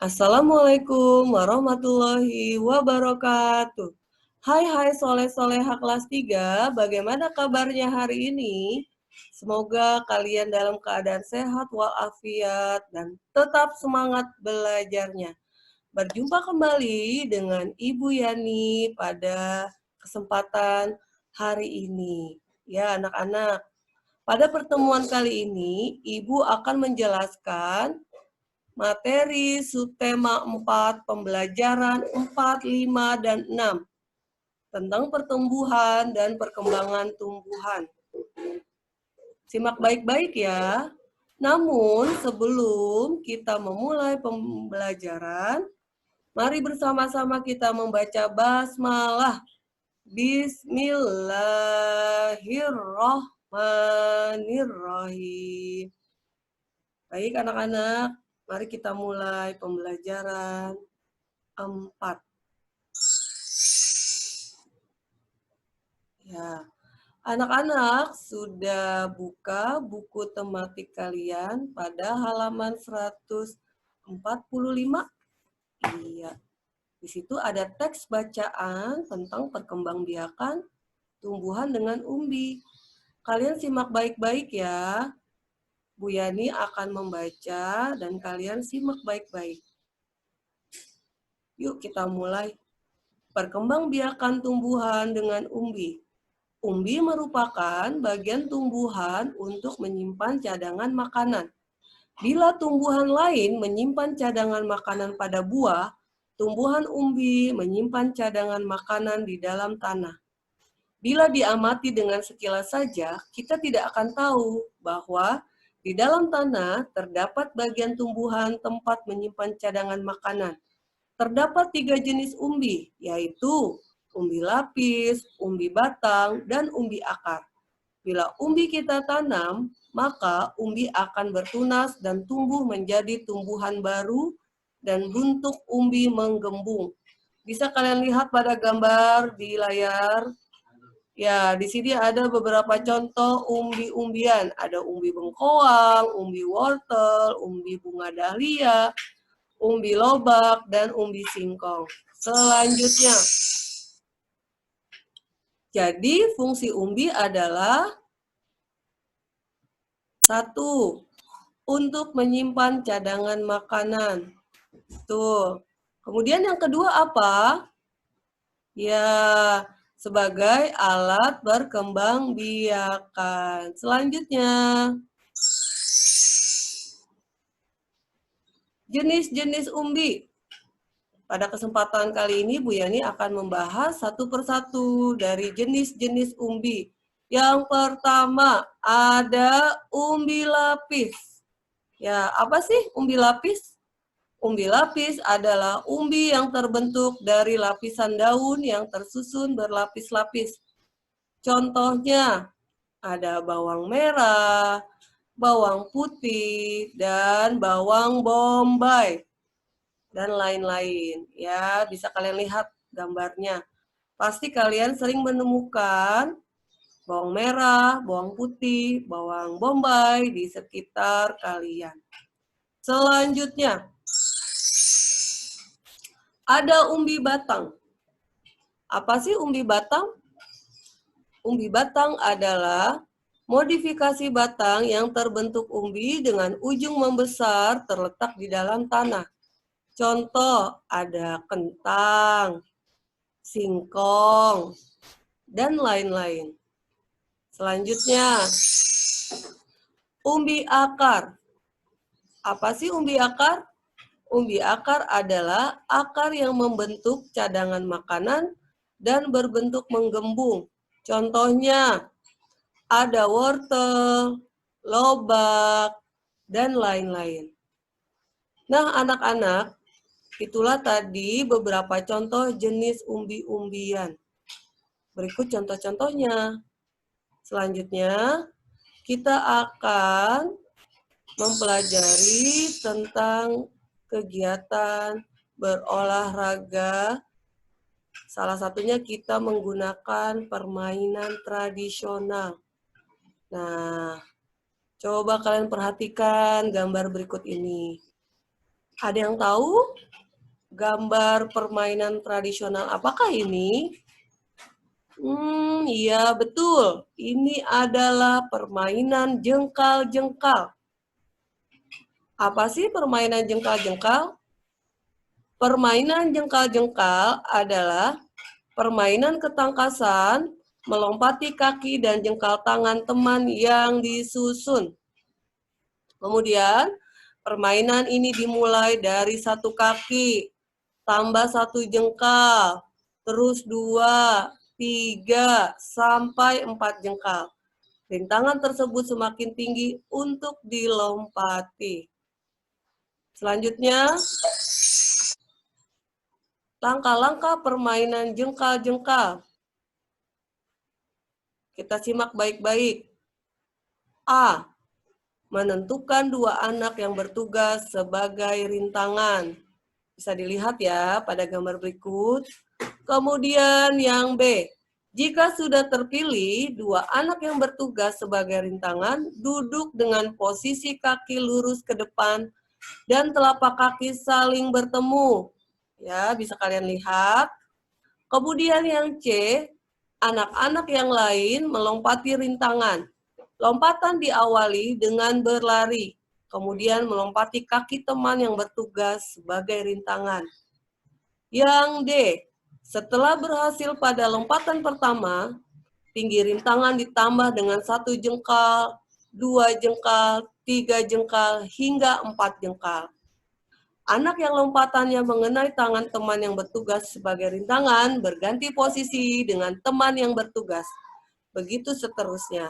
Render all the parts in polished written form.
Assalamualaikum warahmatullahi wabarakatuh. Hai soleh-soleha kelas 3, bagaimana kabarnya hari ini? Semoga kalian dalam keadaan sehat walafiat dan tetap semangat belajarnya. Berjumpa kembali dengan Ibu Yani pada kesempatan hari ini. Ya anak-anak, pada pertemuan kali ini Ibu akan menjelaskan materi subtema 4, pembelajaran 4, 5, dan 6 tentang pertumbuhan dan perkembangan tumbuhan. Simak baik-baik ya. Namun sebelum kita memulai pembelajaran, mari bersama-sama kita membaca basmalah. Bismillahirrahmanirrahim. Baik anak-anak, mari kita mulai pembelajaran 4. Ya, anak-anak sudah buka buku tematik kalian pada halaman 145? Iya. Di situ ada teks bacaan tentang perkembangbiakan tumbuhan dengan umbi. Kalian simak baik-baik ya. Bu Yani akan membaca dan kalian simak baik-baik. Yuk kita mulai. Perkembangbiakan tumbuhan dengan umbi. Umbi merupakan bagian tumbuhan untuk menyimpan cadangan makanan. Bila tumbuhan lain menyimpan cadangan makanan pada buah, tumbuhan umbi menyimpan cadangan makanan di dalam tanah. Bila diamati dengan sekilas saja, kita tidak akan tahu bahwa di dalam tanah terdapat bagian tumbuhan tempat menyimpan cadangan makanan. Terdapat 3 jenis umbi, yaitu umbi lapis, umbi batang, dan umbi akar. Bila umbi kita tanam, maka umbi akan bertunas dan tumbuh menjadi tumbuhan baru dan bentuk umbi menggembung. Bisa kalian lihat pada gambar di layar. Ya, di sini ada beberapa contoh umbi-umbian. Ada umbi bengkoang, umbi wortel, umbi bunga dahlia, umbi lobak, dan umbi singkong. Selanjutnya, jadi fungsi umbi adalah 1. Untuk menyimpan cadangan makanan. Tuh. Kemudian yang kedua apa? Ya, sebagai alat berkembang biakan. Selanjutnya, jenis-jenis umbi. Pada kesempatan kali ini, Bu Yani akan membahas satu persatu dari jenis-jenis umbi. Yang pertama, ada umbi lapis. Ya, apa sih umbi lapis? Umbi lapis adalah umbi yang terbentuk dari lapisan daun yang tersusun berlapis-lapis. Contohnya, ada bawang merah, bawang putih, dan bawang bombay. Dan lain-lain. Ya, bisa kalian lihat gambarnya. Pasti kalian sering menemukan bawang merah, bawang putih, bawang bombay di sekitar kalian. Selanjutnya, ada umbi batang. Apa sih umbi batang? Umbi batang adalah modifikasi batang yang terbentuk umbi dengan ujung membesar terletak di dalam tanah. Contoh, ada kentang, singkong, dan lain-lain. Selanjutnya, umbi akar. Apa sih umbi akar? Umbi akar adalah akar yang membentuk cadangan makanan dan berbentuk menggembung. Contohnya, ada wortel, lobak, dan lain-lain. Nah, anak-anak, itulah tadi beberapa contoh jenis umbi-umbian. Berikut contoh-contohnya. Selanjutnya, kita akan mempelajari tentang kegiatan berolahraga. Salah satunya kita menggunakan permainan tradisional. Nah, coba kalian perhatikan gambar berikut ini. Ada yang tahu gambar permainan tradisional. Apakah ini? Iya betul. Ini adalah permainan jengkal-jengkal. Apa sih permainan jengkal-jengkal? Permainan jengkal-jengkal adalah permainan ketangkasan, melompati kaki dan jengkal tangan teman yang disusun. Kemudian, permainan ini dimulai dari satu kaki, tambah satu jengkal, terus 2, 3, sampai 4 jengkal. Rintangan tersebut semakin tinggi untuk dilompati. Selanjutnya, langkah-langkah permainan jengkal-jengkal. Kita simak baik-baik. A. Menentukan 2 anak yang bertugas sebagai rintangan. Bisa dilihat ya pada gambar berikut. Kemudian yang B. Jika sudah terpilih, 2 anak yang bertugas sebagai rintangan duduk dengan posisi kaki lurus ke depan dan telapak kaki saling bertemu. Ya, bisa kalian lihat. Kemudian yang C, anak-anak yang lain melompati rintangan. Lompatan diawali dengan berlari, kemudian melompati kaki teman yang bertugas sebagai rintangan. Yang D, setelah berhasil pada lompatan pertama, tinggi rintangan ditambah dengan 1 jengkal, 2 jengkal, 3 jengkal, hingga 4 jengkal. Anak yang lompatannya mengenai tangan teman yang bertugas sebagai rintangan berganti posisi dengan teman yang bertugas. Begitu seterusnya.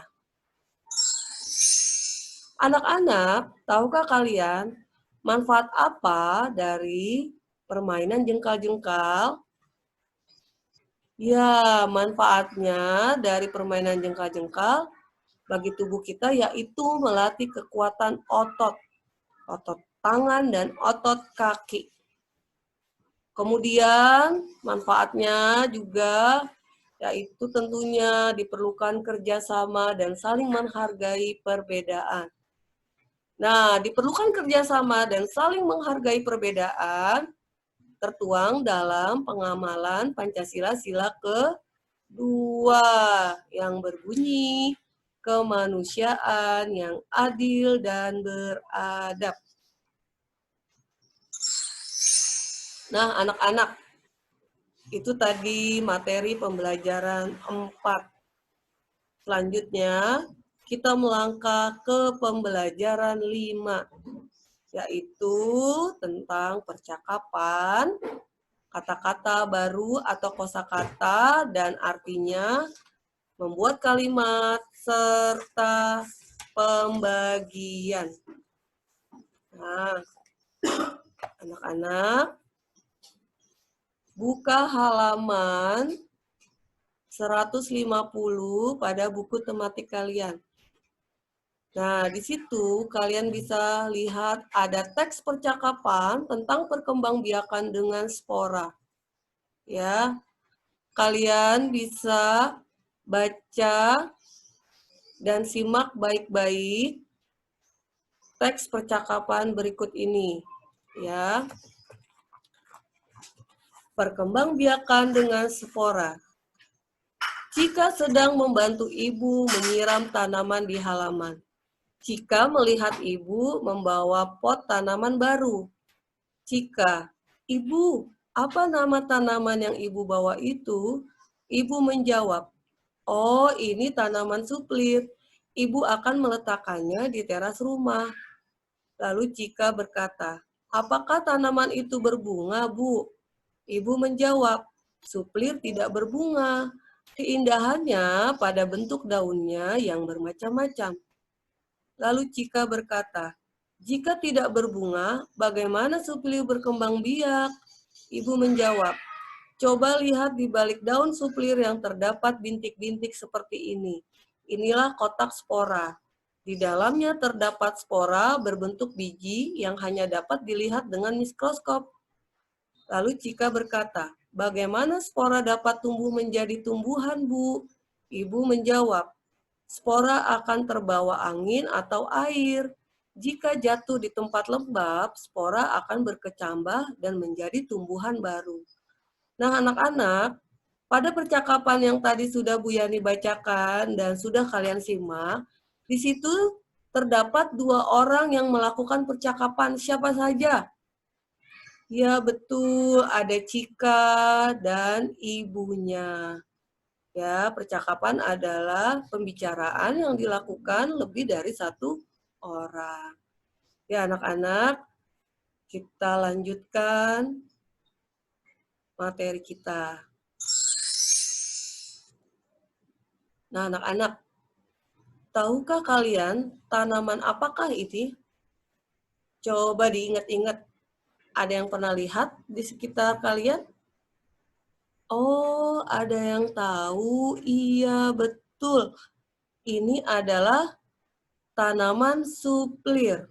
Anak-anak, tahukah kalian manfaat apa dari permainan jengkal-jengkal? Ya, manfaatnya dari permainan jengkal-jengkal bagi tubuh kita yaitu melatih kekuatan otot tangan dan otot kaki. Kemudian manfaatnya juga yaitu tentunya diperlukan kerjasama dan saling menghargai perbedaan. Nah, diperlukan kerjasama dan saling menghargai perbedaan tertuang dalam pengamalan Pancasila sila kedua yang berbunyi kemanusiaan yang adil dan beradab. Nah, anak-anak, itu tadi materi pembelajaran 4. Selanjutnya, kita melangkah ke pembelajaran 5, yaitu tentang percakapan, kata-kata baru atau kosakata, dan artinya, membuat kalimat, serta pembagian. Nah, anak-anak, buka halaman 150 pada buku tematik kalian. Nah, di situ kalian bisa lihat ada teks percakapan tentang perkembangbiakan dengan spora. Ya, kalian bisa baca dan simak baik-baik teks percakapan berikut ini. Ya, perkembangbiakan dengan spora. Jika sedang membantu ibu menyiram tanaman di halaman. Jika melihat ibu membawa pot tanaman baru. Jika, ibu, apa nama tanaman yang ibu bawa itu? Ibu menjawab, oh ini tanaman suplir. Ibu akan meletakkannya di teras rumah. Lalu Cika berkata, apakah tanaman itu berbunga, Bu? Ibu menjawab, suplir tidak berbunga. Keindahannya pada bentuk daunnya yang bermacam-macam. Lalu Cika berkata, jika tidak berbunga, bagaimana suplir berkembang biak? Ibu menjawab, coba lihat di balik daun suplir yang terdapat bintik-bintik seperti ini. Inilah kotak spora. Di dalamnya terdapat spora berbentuk biji yang hanya dapat dilihat dengan mikroskop. Lalu Cika berkata, bagaimana spora dapat tumbuh menjadi tumbuhan, Bu? Ibu menjawab, spora akan terbawa angin atau air. Jika jatuh di tempat lembab, spora akan berkecambah dan menjadi tumbuhan baru. Nah, anak-anak, pada percakapan yang tadi sudah Bu Yani bacakan dan sudah kalian simak, di situ terdapat 2 orang yang melakukan percakapan. Siapa saja? Ya, betul. Ada Cika dan ibunya. Ya, percakapan adalah pembicaraan yang dilakukan lebih dari 1 orang. Ya, anak-anak, kita lanjutkan materi kita. Nah, anak-anak, tahukah kalian tanaman apakah ini? Coba diingat-ingat. Ada yang pernah lihat di sekitar kalian? Oh, ada yang tahu. Iya, betul. Ini adalah tanaman suplir.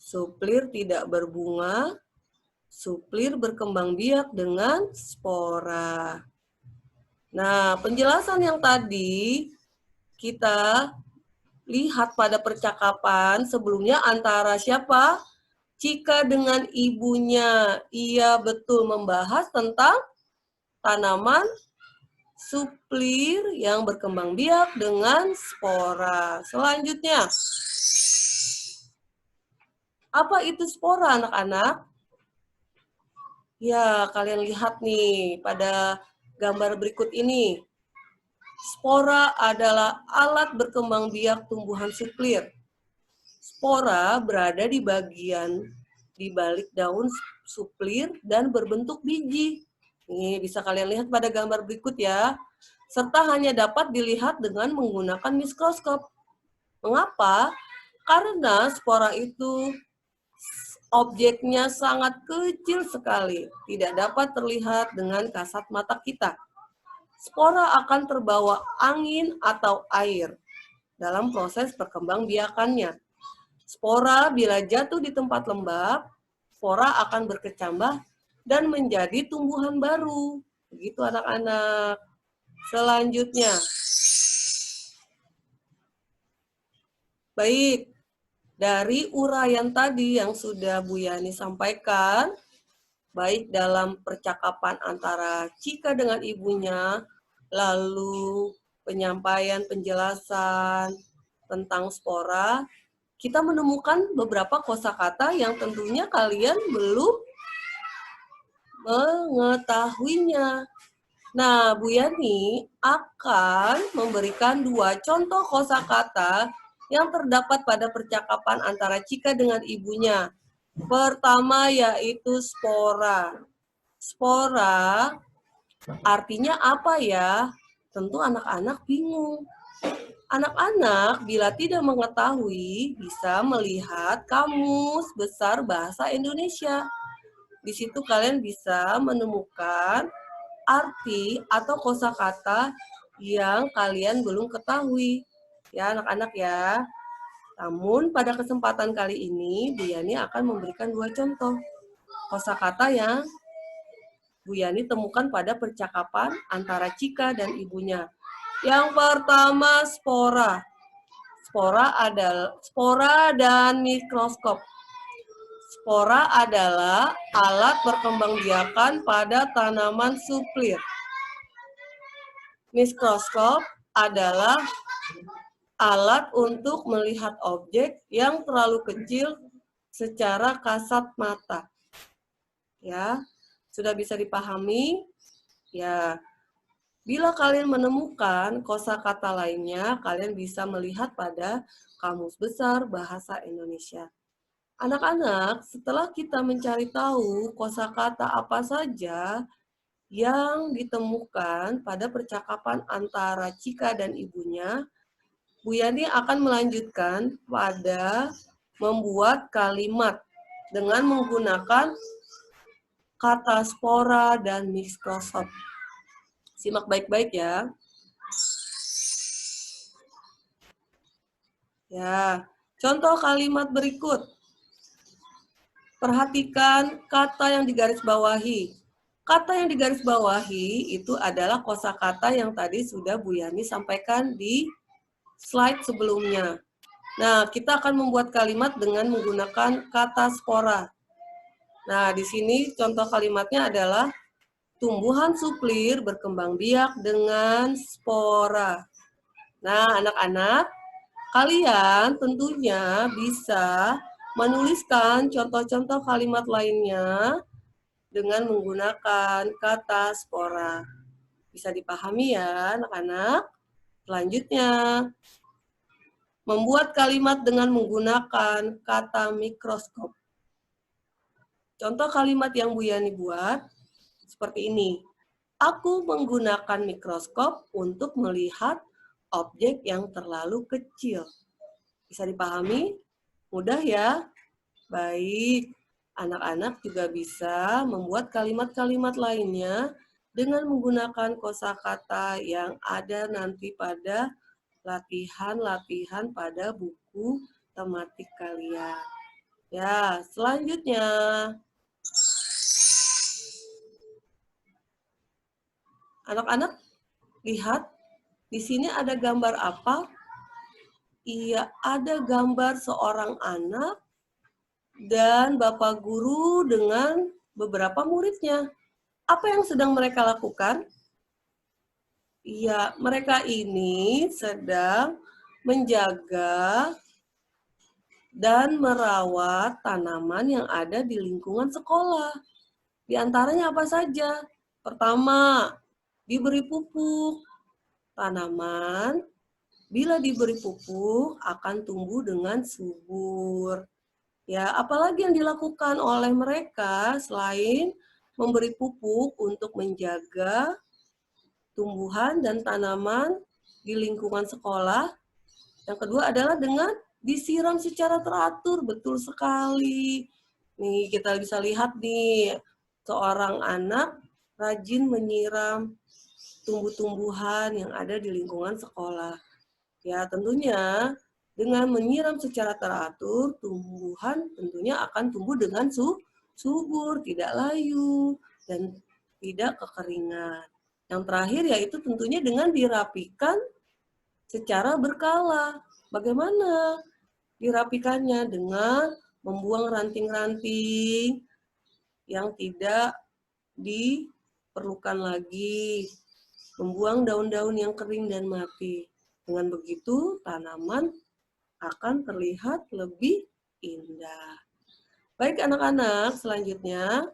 Suplir tidak berbunga. Suplir berkembang biak dengan spora. Nah, penjelasan yang tadi kita lihat pada percakapan sebelumnya antara siapa? Cika dengan ibunya. Ia betul membahas tentang tanaman suplir yang berkembang biak dengan spora. Selanjutnya, apa itu spora, anak-anak? Ya, kalian lihat nih pada gambar berikut ini. Spora adalah alat berkembang biak tumbuhan suplir. Spora berada di bagian di balik daun suplir dan berbentuk biji. Ini bisa kalian lihat pada gambar berikut ya. Serta hanya dapat dilihat dengan menggunakan mikroskop. Mengapa? Karena spora itu objeknya sangat kecil sekali, tidak dapat terlihat dengan kasat mata kita. Spora akan terbawa angin atau air dalam proses perkembangbiakannya. Spora bila jatuh di tempat lembab, spora akan berkecambah dan menjadi tumbuhan baru. Begitu anak-anak. Selanjutnya. Baik, dari uraian tadi yang sudah Bu Yani sampaikan, baik dalam percakapan antara Cika dengan ibunya, lalu penyampaian penjelasan tentang spora, kita menemukan beberapa kosakata yang tentunya kalian belum mengetahuinya. Nah, Bu Yani akan memberikan 2 contoh kosakata yang terdapat pada percakapan antara Cika dengan ibunya. Pertama yaitu spora. Spora artinya apa ya? Tentu anak-anak bingung. Anak-anak bila tidak mengetahui bisa melihat Kamus Besar Bahasa Indonesia. Di situ kalian bisa menemukan arti atau kosakata yang kalian belum ketahui. Ya, anak-anak ya. Namun pada kesempatan kali ini Bu Yani akan memberikan 2 contoh kosakata yang Bu Yani temukan pada percakapan antara Cika dan ibunya. Yang pertama spora. Spora dan mikroskop. Spora adalah alat perkembangbiakan pada tanaman suplir. Mikroskop adalah alat untuk melihat objek yang terlalu kecil secara kasat mata. Ya, sudah bisa dipahami? Ya. Bila kalian menemukan kosakata lainnya, kalian bisa melihat pada Kamus Besar Bahasa Indonesia. Anak-anak, setelah kita mencari tahu kosakata apa saja yang ditemukan pada percakapan antara Cika dan ibunya, Bu Yani akan melanjutkan pada membuat kalimat dengan menggunakan kata spora dan mikroskop. Simak baik-baik ya. Ya, contoh kalimat berikut. Perhatikan kata yang digarisbawahi. Kata yang digarisbawahi itu adalah kosakata yang tadi sudah Bu Yani sampaikan di slide sebelumnya. Nah, kita akan membuat kalimat dengan menggunakan kata spora. Nah, di sini contoh kalimatnya adalah tumbuhan suplir berkembang biak dengan spora. Nah, anak-anak, kalian tentunya bisa menuliskan contoh-contoh kalimat lainnya dengan menggunakan kata spora. Bisa dipahami ya, anak-anak? Selanjutnya, membuat kalimat dengan menggunakan kata mikroskop. Contoh kalimat yang Bu Yani buat seperti ini. Aku menggunakan mikroskop untuk melihat objek yang terlalu kecil. Bisa dipahami? Mudah ya? Baik. Anak-anak juga bisa membuat kalimat-kalimat lainnya dengan menggunakan kosakata yang ada nanti pada latihan-latihan pada buku tematik kalian. Ya, selanjutnya. Anak-anak, lihat di sini ada gambar apa? Iya, ada gambar seorang anak dan Bapak guru dengan beberapa muridnya. Apa yang sedang mereka lakukan? Iya, mereka ini sedang menjaga dan merawat tanaman yang ada di lingkungan sekolah. Di antaranya apa saja? Pertama, diberi pupuk. Tanaman bila diberi pupuk akan tumbuh dengan subur. Ya, apalagi yang dilakukan oleh mereka selain memberi pupuk untuk menjaga tumbuhan dan tanaman di lingkungan sekolah. Yang kedua adalah dengan disiram secara teratur, betul sekali. Nih, kita bisa lihat nih, seorang anak rajin menyiram tumbuh-tumbuhan yang ada di lingkungan sekolah. Ya, tentunya dengan menyiram secara teratur, tumbuhan tentunya akan tumbuh dengan subur, tidak layu, dan tidak kekeringan. Yang terakhir yaitu tentunya dengan dirapikan secara berkala. Bagaimana dirapikannya? Dengan membuang ranting-ranting yang tidak diperlukan lagi, membuang daun-daun yang kering dan mati. Dengan begitu, tanaman akan terlihat lebih indah. Baik anak-anak, selanjutnya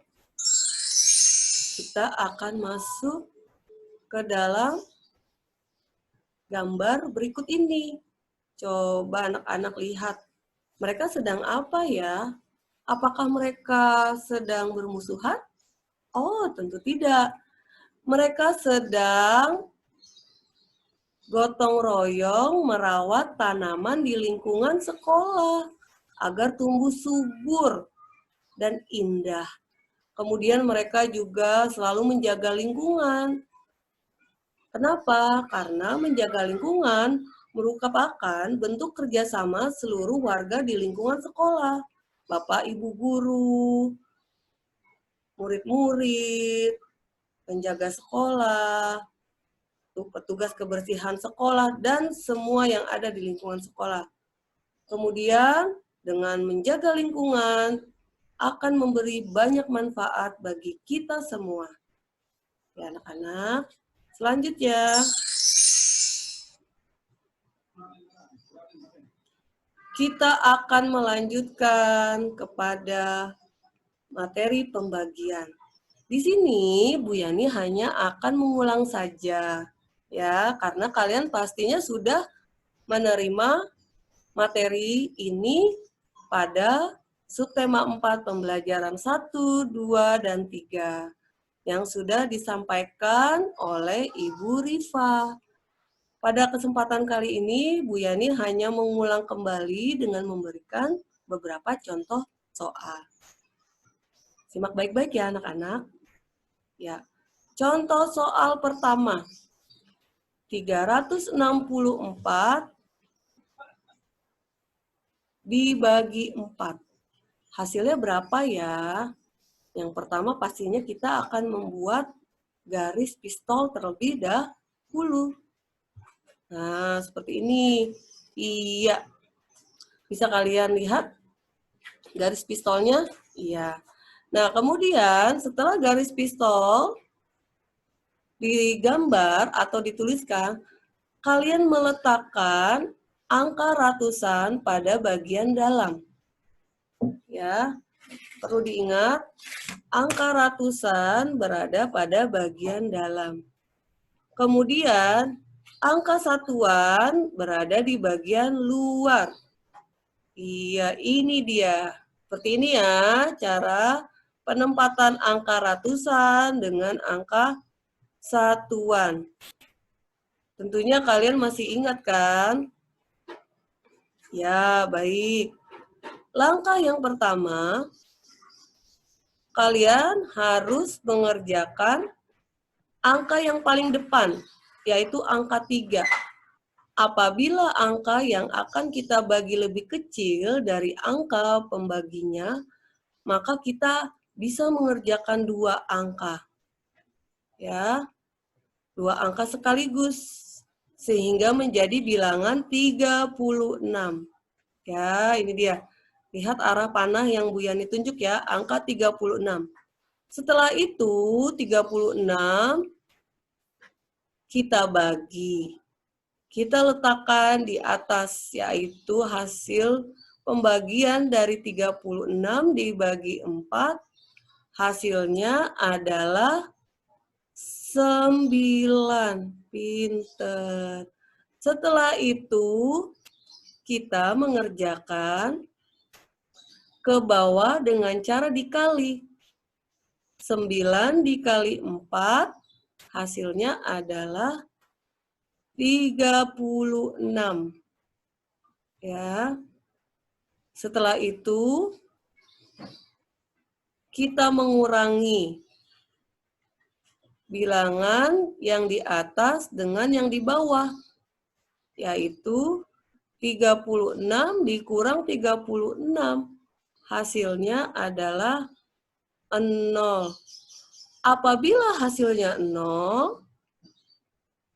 kita akan masuk ke dalam gambar berikut ini. Coba anak-anak lihat, mereka sedang apa ya? Apakah mereka sedang bermusuhan? Oh, tentu tidak. Mereka sedang gotong royong merawat tanaman di lingkungan sekolah agar tumbuh subur dan indah. Kemudian mereka juga selalu menjaga lingkungan. Kenapa? Karena menjaga lingkungan merupakan bentuk kerjasama seluruh warga di lingkungan sekolah. Bapak, Ibu guru, murid-murid, penjaga sekolah, petugas kebersihan sekolah, dan semua yang ada di lingkungan sekolah. Kemudian, dengan menjaga lingkungan akan memberi banyak manfaat bagi kita semua. Ya, anak-anak. Selanjutnya, kita akan melanjutkan kepada materi pembagian. Di sini, Bu Yani hanya akan mengulang saja, ya, karena kalian pastinya sudah menerima materi ini pada subtema 4 pembelajaran 1, 2, dan 3 yang sudah disampaikan oleh Ibu Rifa. Pada kesempatan kali ini, Bu Yani hanya mengulang kembali dengan memberikan beberapa contoh soal. Simak baik-baik ya anak-anak. Ya. Contoh soal pertama. 364 dibagi 4. Hasilnya berapa ya? Yang pertama pastinya kita akan membuat garis pistol terlebih dahulu. Nah, seperti ini. Iya. Bisa kalian lihat garis pistolnya? Iya. Nah, kemudian setelah garis pistol digambar atau dituliskan, kalian meletakkan angka ratusan pada bagian dalam. Ya, perlu diingat, angka ratusan berada pada bagian dalam. Kemudian, angka satuan berada di bagian luar. Iya, ini dia. Seperti ini ya, cara penempatan angka ratusan dengan angka satuan. Tentunya kalian masih ingat kan? Ya, baik. Langkah yang pertama, kalian harus mengerjakan angka yang paling depan, yaitu angka 3. Apabila angka yang akan kita bagi lebih kecil dari angka pembaginya, maka kita bisa mengerjakan 2 angka. Ya, 2 angka sekaligus, sehingga menjadi bilangan 36. Ya, ini dia. Lihat arah panah yang Bu Yani tunjuk ya, angka 36. Setelah itu, 36 kita bagi. Kita letakkan di atas, yaitu hasil pembagian dari 36 dibagi 4, hasilnya adalah 9. Pinter. Setelah itu, kita mengerjakan ke bawah dengan cara dikali. 9 dikali 4, hasilnya adalah 36. Ya. Setelah itu, kita mengurangi bilangan yang di atas dengan yang di bawah, yaitu 36 dikurang 36. Hasilnya adalah 0. Apabila hasilnya 0,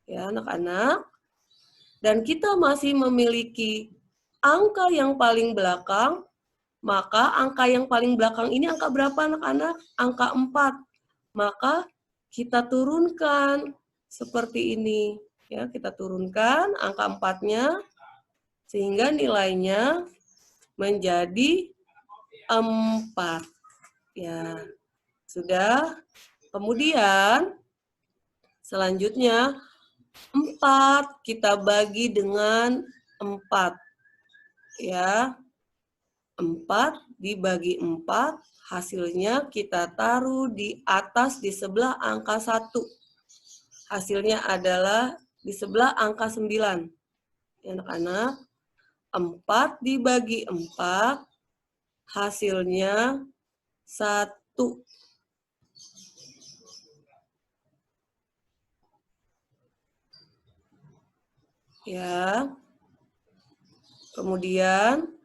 ya anak-anak, dan kita masih memiliki angka yang paling belakang, maka angka yang paling belakang ini angka berapa anak-anak? Angka 4. Maka kita turunkan seperti ini. Ya, kita turunkan angka 4-nya sehingga nilainya menjadi 4. Ya, sudah. Kemudian selanjutnya 4 kita bagi dengan 4. Ya. 4 dibagi 4, hasilnya kita taruh di atas di sebelah angka 1. Hasilnya adalah di sebelah angka 9. Ya, anak-anak, 4 dibagi 4, hasilnya 1. Ya. Kemudian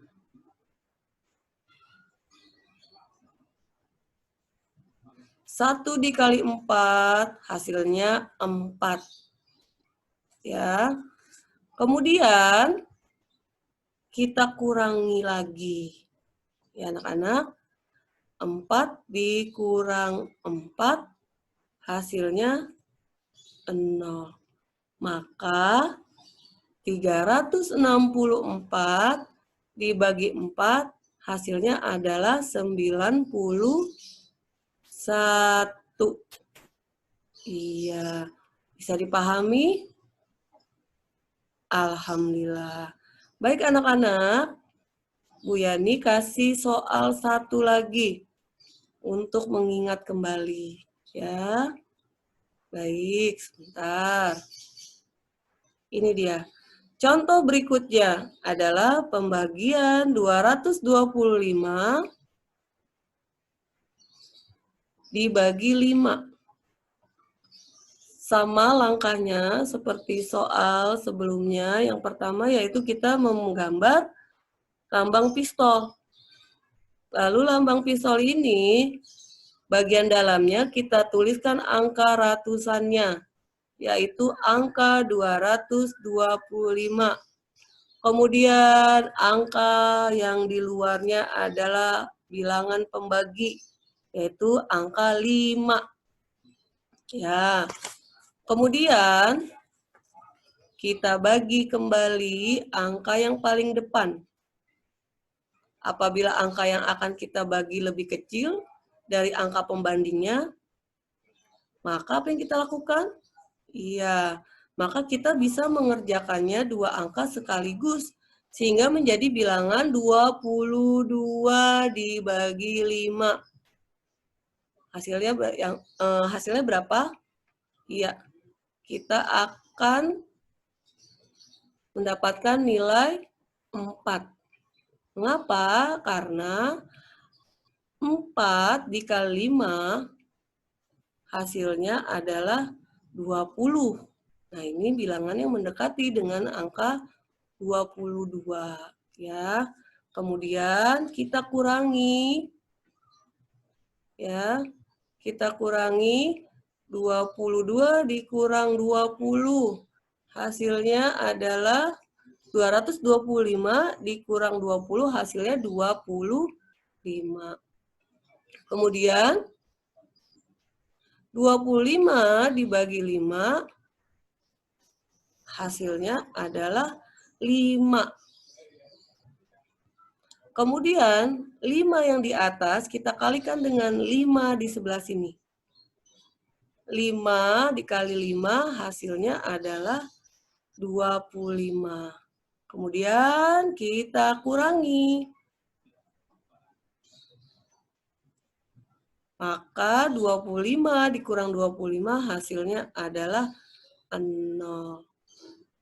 1 dikali 4, hasilnya 4. Ya. Kemudian kita kurangi lagi. Ya, anak-anak. 4 dikurang 4, hasilnya 0. Maka 364 dibagi 4, hasilnya adalah 91. Iya, bisa dipahami? Alhamdulillah. Baik anak-anak, Bu Yani kasih soal satu lagi untuk mengingat kembali. Ya, baik, sebentar. Ini dia. Contoh berikutnya adalah pembagian 225 dibagi 5. Sama langkahnya seperti soal sebelumnya. Yang pertama yaitu kita menggambar lambang pistol. Lalu lambang pistol ini, bagian dalamnya kita tuliskan angka ratusannya, yaitu angka 225. Kemudian angka yang di luarnya adalah bilangan pembagi, yaitu angka 5. Ya. Kemudian kita bagi kembali angka yang paling depan. Apabila angka yang akan kita bagi lebih kecil dari angka pembandingnya, maka apa yang kita lakukan? Iya, maka kita bisa mengerjakannya 2 angka sekaligus, sehingga menjadi bilangan 22 dibagi 5. Hasilnya berapa? Iya, kita akan mendapatkan nilai 4. Mengapa? Karena 4 dikali 5 hasilnya adalah 20. Nah, ini bilangan yang mendekati dengan angka 22. Ya. Kemudian kita kurangi. Ya. Kita kurangi 22 dikurang 20. Hasilnya adalah 225 dikurang 20, hasilnya 25. Kemudian 25 dibagi 5, hasilnya adalah 5. Kemudian 5 yang di atas kita kalikan dengan 5 di sebelah sini. 5 dikali 5 hasilnya adalah 25. Kemudian kita kurangi. Maka 25 dikurang 25 hasilnya adalah 0.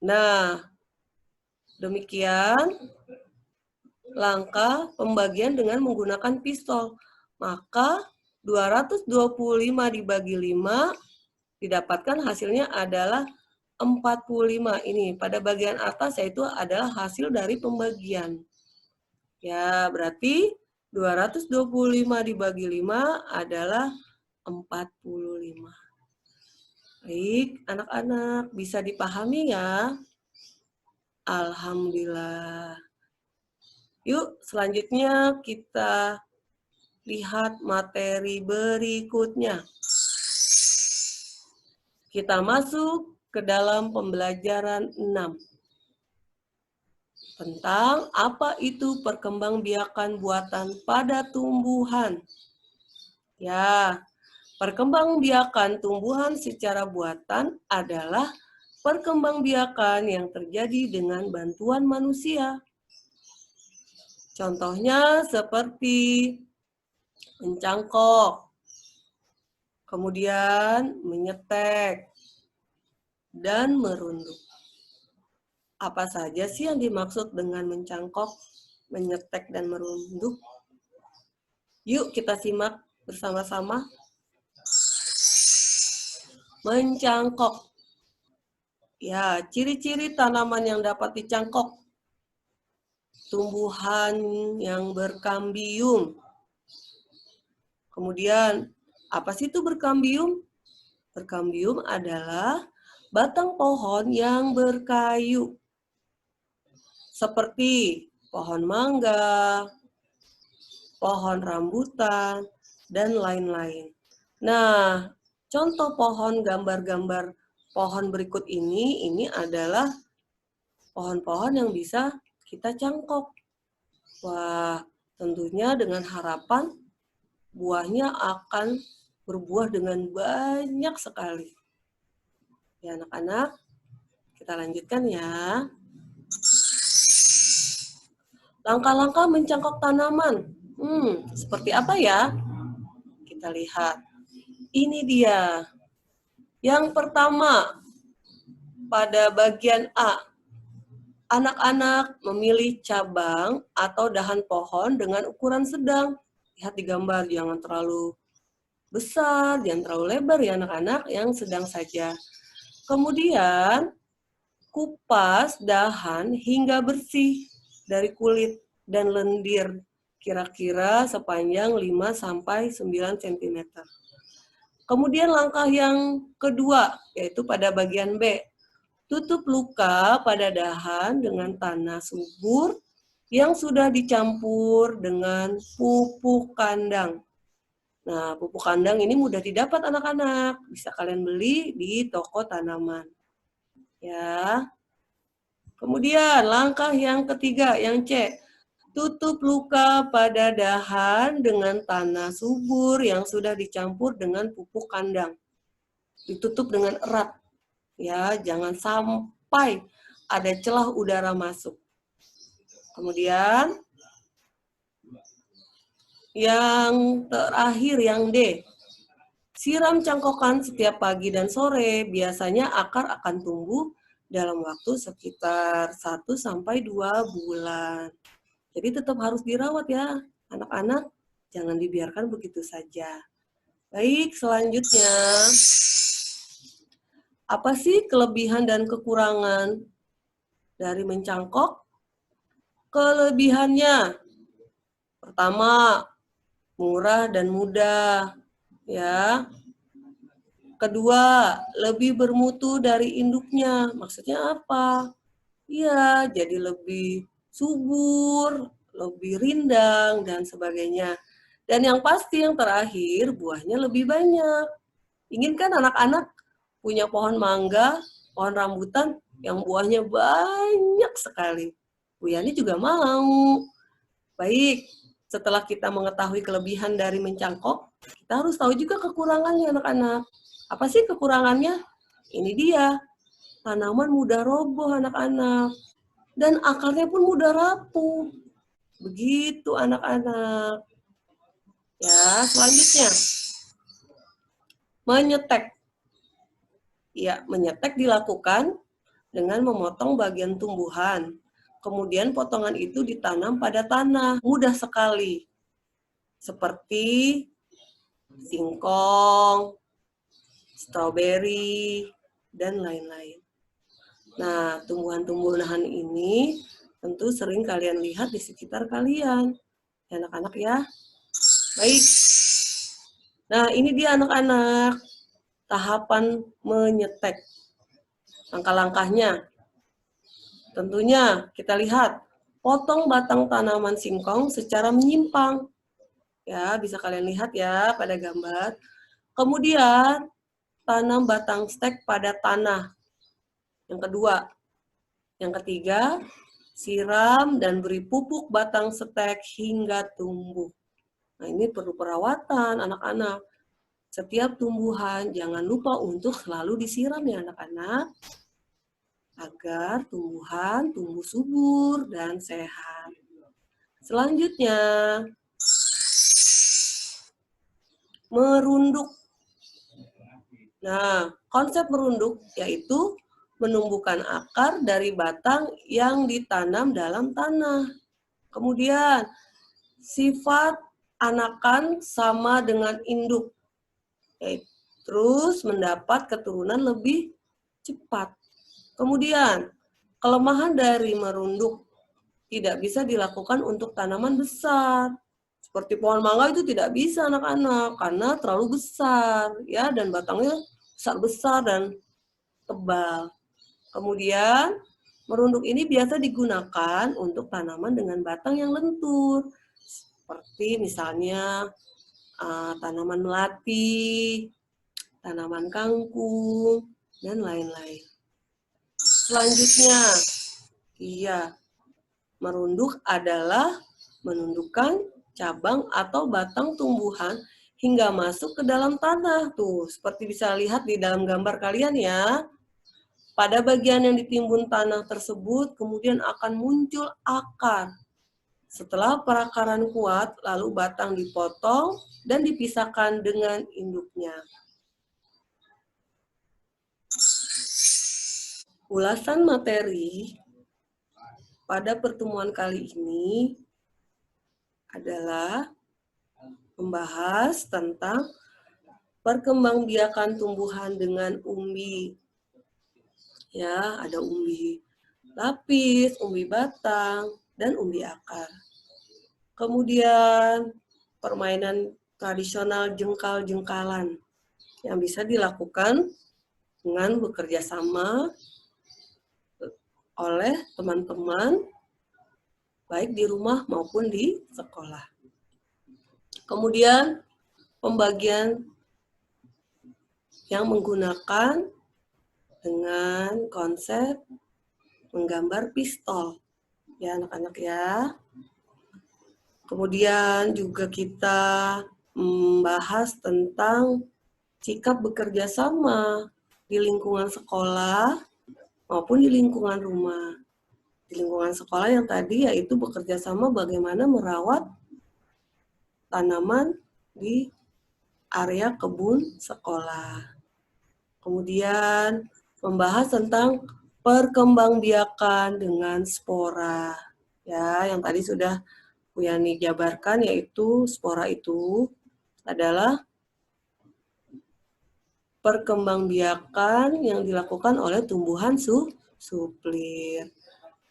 Nah, demikian langkah pembagian dengan menggunakan pistol. Maka 225 dibagi 5 didapatkan hasilnya adalah 45. Ini pada bagian atas yaitu adalah hasil dari pembagian. Ya, berarti 225 dibagi 5 adalah 45. Baik, anak-anak bisa dipahami ya? Alhamdulillah. Yuk, selanjutnya kita lihat materi berikutnya. Kita masuk ke dalam pembelajaran 6. Tentang apa itu perkembangbiakan buatan pada tumbuhan. Ya, perkembangbiakan tumbuhan secara buatan adalah perkembangbiakan yang terjadi dengan bantuan manusia. Contohnya seperti mencangkok, kemudian menyetek, dan merunduk. Apa saja sih yang dimaksud dengan mencangkok, menyetek, dan merunduk? Yuk kita simak bersama-sama. Mencangkok. Ya, ciri-ciri tanaman yang dapat dicangkok. Tumbuhan yang berkambium. Kemudian, apa sih itu berkambium? Berkambium adalah batang pohon yang berkayu. Seperti pohon mangga, pohon rambutan, dan lain-lain. Nah, contoh pohon gambar-gambar pohon berikut ini adalah pohon-pohon yang bisa kita cangkok. Wah, tentunya dengan harapan buahnya akan berbuah dengan banyak sekali. Ya anak-anak, kita lanjutkan ya. Langkah-langkah mencangkok tanaman. Seperti apa ya? Kita lihat. Ini dia. Yang pertama, pada bagian A, anak-anak memilih cabang atau dahan pohon dengan ukuran sedang. Lihat di gambar, jangan terlalu besar, jangan terlalu lebar ya anak-anak, yang sedang saja. Kemudian, kupas dahan hingga bersih dari kulit dan lendir, kira-kira sepanjang 5-9 cm. Kemudian langkah yang kedua, yaitu pada bagian B. Tutup luka pada dahan dengan tanah subur yang sudah dicampur dengan pupuk kandang. Nah, pupuk kandang ini mudah didapat anak-anak. Bisa kalian beli di toko tanaman. Ya. Kemudian langkah yang ketiga, yang C. Tutup luka pada dahan dengan tanah subur yang sudah dicampur dengan pupuk kandang. Ditutup dengan erat. Ya, jangan sampai ada celah udara masuk. Kemudian yang terakhir, yang D. Siram cangkokan setiap pagi dan sore. Biasanya akar akan tumbuh dalam waktu sekitar 1-2 bulan. Jadi tetap harus dirawat ya, anak-anak. Jangan dibiarkan begitu saja. Baik, selanjutnya. Apa sih kelebihan dan kekurangan dari mencangkok? Kelebihannya, pertama, murah dan mudah. Ya. Kedua, lebih bermutu dari induknya. Maksudnya apa? Iya, jadi lebih subur, lebih rindang, dan sebagainya. Dan yang pasti yang terakhir, buahnya lebih banyak. Inginkan anak-anak punya pohon mangga, pohon rambutan yang buahnya banyak sekali. Bu Yani juga mau. Baik, setelah kita mengetahui kelebihan dari mencangkok, kita harus tahu juga kekurangannya anak-anak. Apa sih kekurangannya? Ini dia, tanaman mudah roboh anak-anak. Dan akarnya pun mudah rapuh. Begitu anak-anak. Ya, selanjutnya. Menyetek. Ya, menyetek dilakukan dengan memotong bagian tumbuhan. Kemudian potongan itu ditanam pada tanah. Mudah sekali. Seperti singkong, stroberi, dan lain-lain. Nah, tumbuhan-tumbuhan ini tentu sering kalian lihat di sekitar kalian. Anak-anak ya. Baik. Nah, ini dia anak-anak. Tahapan menyetek. Langkah-langkahnya. Tentunya kita lihat. Potong batang tanaman singkong secara menyimpang. Ya, bisa kalian lihat ya pada gambar. Kemudian, tanam batang stek pada tanah. Yang kedua. Yang ketiga, siram dan beri pupuk batang stek hingga tumbuh. Nah, ini perlu perawatan anak-anak. Setiap tumbuhan jangan lupa untuk selalu disiram ya anak-anak. Agar tumbuhan tumbuh subur dan sehat. Selanjutnya, merunduk. Nah, konsep merunduk yaitu menumbuhkan akar dari batang yang ditanam dalam tanah. Kemudian, sifat anakan sama dengan induk. Terus mendapat keturunan lebih cepat. Kemudian, kelemahan dari merunduk tidak bisa dilakukan untuk tanaman besar. Seperti pohon mangga itu tidak bisa anak-anak karena terlalu besar ya dan batangnya besar-besar dan tebal. Kemudian, merunduk ini biasa digunakan untuk tanaman dengan batang yang lentur. Seperti misalnya tanaman melati, tanaman kangkung, dan lain-lain. Selanjutnya, iya, merunduk adalah menundukkan cabang atau batang tumbuhan hingga masuk ke dalam tanah. Tuh, seperti bisa lihat di dalam gambar kalian ya. Pada bagian yang ditimbun tanah tersebut, kemudian akan muncul akar. Setelah perakaran kuat, lalu batang dipotong dan dipisahkan dengan induknya. Ulasan materi pada pertemuan kali ini adalah membahas tentang perkembangbiakan tumbuhan dengan umbi. Ya, ada umbi lapis, umbi batang, dan umbi akar. Kemudian permainan tradisional jengkal-jengkalan yang bisa dilakukan dengan bekerja sama oleh teman-teman, baik di rumah maupun di sekolah. Kemudian pembagian yang menggunakan dengan konsep menggambar pistol. Ya anak-anak ya. Kemudian juga kita membahas tentang sikap bekerja sama di lingkungan sekolah maupun di lingkungan rumah. Di lingkungan sekolah yang tadi yaitu bekerja sama bagaimana merawat tanaman di area kebun sekolah. Kemudian membahas tentang perkembangbiakan dengan spora. Ya, yang tadi sudah Bu Yani jabarkan, yaitu spora itu adalah perkembangbiakan yang dilakukan oleh tumbuhan suplir.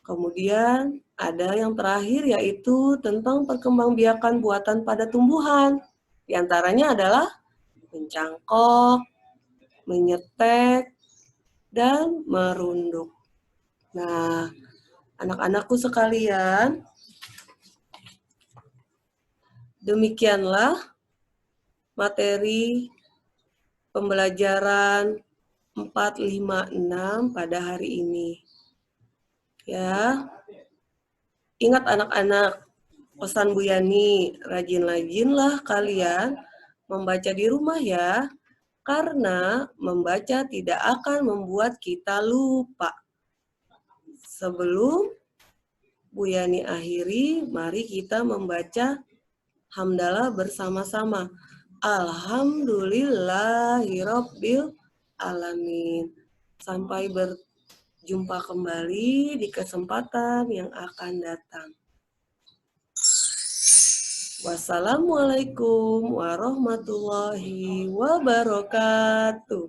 Kemudian ada yang terakhir yaitu tentang perkembangbiakan buatan pada tumbuhan. Di antaranya adalah mencangkok, menyetek, dan merunduk. Nah, anak-anakku sekalian, demikianlah materi pembelajaran 456 pada hari ini. Ya, ingat anak-anak, pesan Bu Yani, rajin-rajinlah kalian membaca di rumah ya, karena membaca tidak akan membuat kita lupa. Sebelum Bu Yani akhiri, mari kita membaca hamdalah bersama-sama. Alhamdulillahirabbil alamin. Sampai berjumpa kembali di kesempatan yang akan datang. Wassalamualaikum warahmatullahi wabarakatuh.